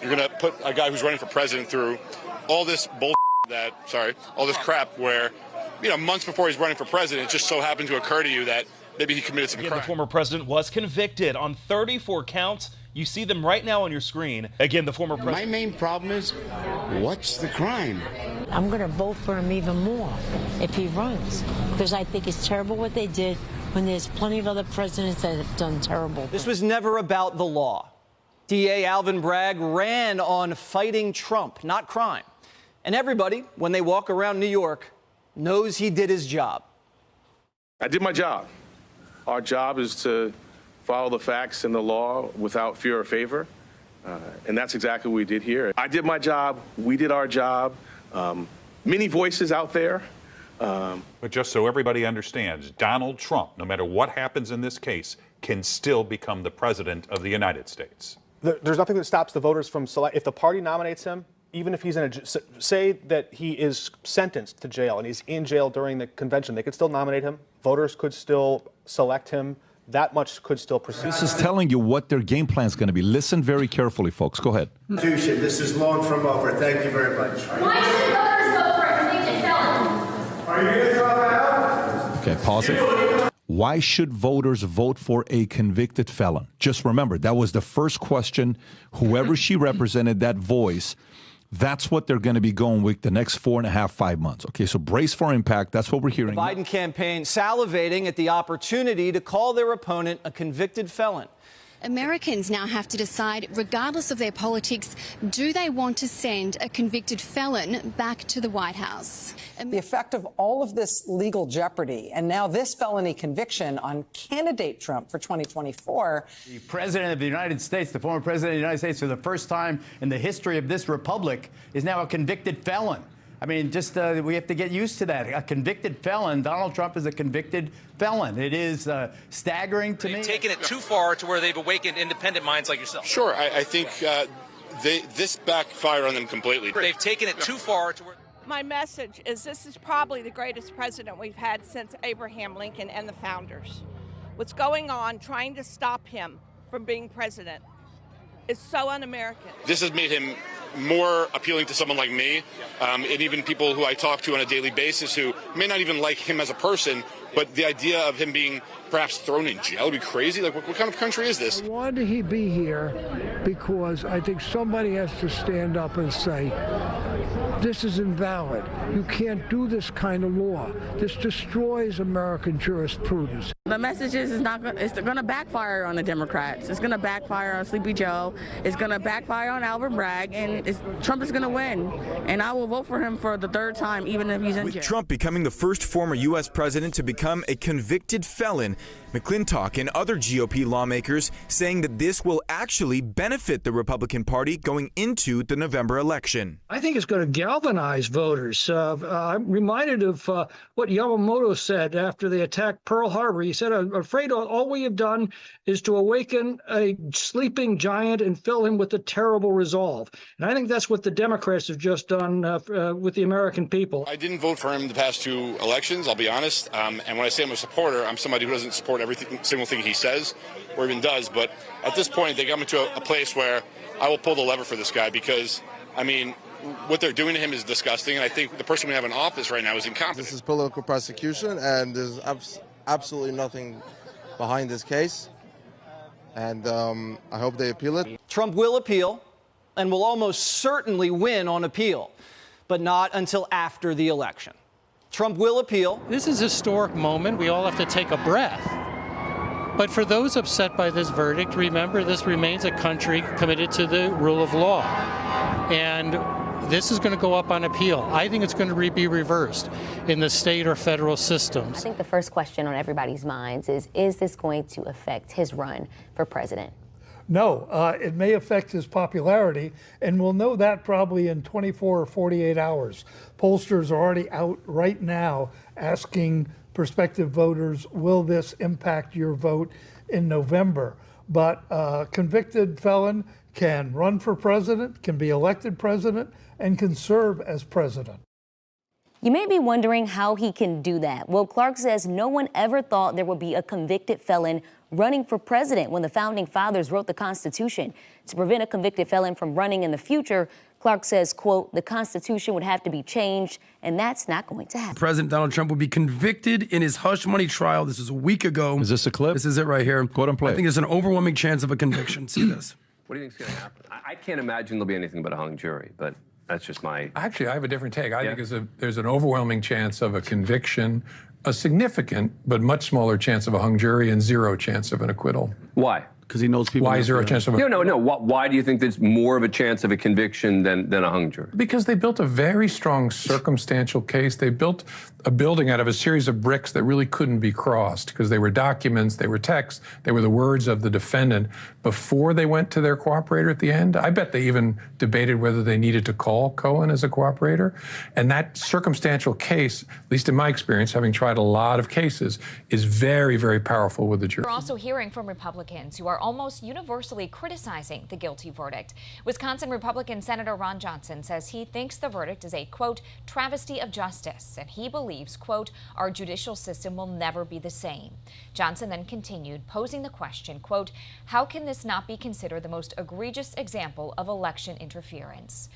you're going to put a guy who's running for president through all this all this crap where, months before he's running for president, it just so happened to occur to you that maybe he committed some crime. The former president was convicted on 34 counts. You see them right now on your screen. Again, the former president. My main problem is, what's the crime? I'm going to vote for him even more if he runs, because I think it's terrible what they did when there's plenty of other presidents that have done terrible things. This was never about the law. DA Alvin Bragg ran on fighting Trump, not crime. And everybody, when they walk around New York, knows he did his job. I did my job. Our job is to follow the facts and the law without fear or favor. And that's exactly what we did here. I did my job. We did our job. Many voices out there. But just so everybody understands, Donald Trump, no matter what happens in this case, can still become the president of the United States. There's nothing that stops the voters from if the party nominates him, even if he's say that he is sentenced to jail and he's in jail during the convention, they could still nominate him. Voters could still select him. That much could still proceed. This is telling you what their game plan is going to be. Listen very carefully, folks. Go ahead. This is long from over. Thank you very much. Why should voters vote for a convicted felon? Are you going to drop out? Okay, pause it. Why should voters vote for a convicted felon? Just remember, that was the first question. Whoever she represented, that voice, that's what they're going to be going with the next 4.5, 5 months. Okay, so brace for impact. That's what we're hearing. The Biden campaign salivating at the opportunity to call their opponent a convicted felon. Americans now have to decide, regardless of their politics, do they want to send a convicted felon back to the White House? The effect of all of this legal jeopardy and now this felony conviction on candidate Trump for 2024. The president of the United States, the former president of the United States, for the first time in the history of this republic, is now a convicted felon. I mean, just we have to get used to that. A convicted felon. Donald Trump is a convicted felon. It is staggering to me. They've taken it too far to where they've awakened independent minds like yourself. Sure, I think this backfired on them completely. They've taken it too far to where... My message is this is probably the greatest president we've had since Abraham Lincoln and the founders. What's going on, trying to stop him from being president, is so un-American. This has made him more appealing to someone like me, and even people who I talk to on a daily basis who may not even like him as a person, but the idea of him being perhaps thrown in jail would be crazy. Like, what kind of country is this? Why did he be here? Because I think somebody has to stand up and say, this is invalid. You can't do this kind of law. This destroys American jurisprudence. The message is it's going to backfire on the Democrats. It's going to backfire on Sleepy Joe. It's going to backfire on Alvin Bragg, and Trump is going to win. And I will vote for him for the third time, even if he's in jail. With Trump becoming the first former U.S. president to become a convicted felon, McClintock and other GOP lawmakers saying that this will actually benefit the Republican Party going into the November election. I think it's going to galvanize voters. I'm reminded of what Yamamoto said after they attacked Pearl Harbor. He said, I'm afraid all we have done is to awaken a sleeping giant and fill him with a terrible resolve. And I think that's what the Democrats have just done with the American people. I didn't vote for him the past two elections, I'll be honest. And when I say I'm a supporter, I'm somebody who doesn't support every single thing he says or even does. But at this point, they got me to a place where I will pull the lever for this guy because, I mean, what they're doing to him is disgusting. And I think the person we have in office right now is incompetent. This is political prosecution, and there's absolutely nothing behind this case. And I hope they appeal it. Trump will appeal and will almost certainly win on appeal, but not until after the election. Trump will appeal. This is a historic moment. We all have to take a breath. But for those upset by this verdict, remember this remains a country committed to the rule of law. And this is going to go up on appeal. I think it's going to be reversed in the state or federal systems. I think the first question on everybody's minds is this going to affect his run for president? No, it may affect his popularity, and we'll know that probably in 24 or 48 hours. Pollsters are already out right now asking prospective voters, will this impact your vote in November? But a convicted felon can run for president, can be elected president, and can serve as president. You may be wondering how he can do that. Well, Clark says no one ever thought there would be a convicted felon running for president when the founding fathers wrote the Constitution. To prevent a convicted felon from running in the future, Clark says, quote, the Constitution would have to be changed, and that's not going to happen. President Donald Trump will be convicted in his hush money trial. This is a week ago. Is this a clip? This is it right here. Go ahead and play. I think there's an overwhelming chance of a conviction. See this. What do you think is going to happen? I can't imagine there'll be anything but a hung jury, but that's just my... Actually, I have a different take. I think there's an overwhelming chance of a conviction, a significant but much smaller chance of a hung jury, and zero chance of an acquittal. Why? Because he knows people. Why zero chance of a... No. Why do you think there's more of a chance of a conviction than a hung jury? Because they built a very strong circumstantial case. They built a building out of a series of bricks that really couldn't be crossed because they were documents, they were texts, they were the words of the defendant before they went to their cooperator at the end. I bet they even debated whether they needed to call Cohen as a cooperator. And that circumstantial case, at least in my experience, having tried a lot of cases, is very, very powerful with the jury. We're also hearing from Republicans who are almost universally criticizing the guilty verdict. Wisconsin Republican Senator Ron Johnson says he thinks the verdict is a, quote, travesty of justice, and he believes, quote, our judicial system will never be the same. Johnson then continued, posing the question, quote, how can this not be considered the most egregious example of election interference?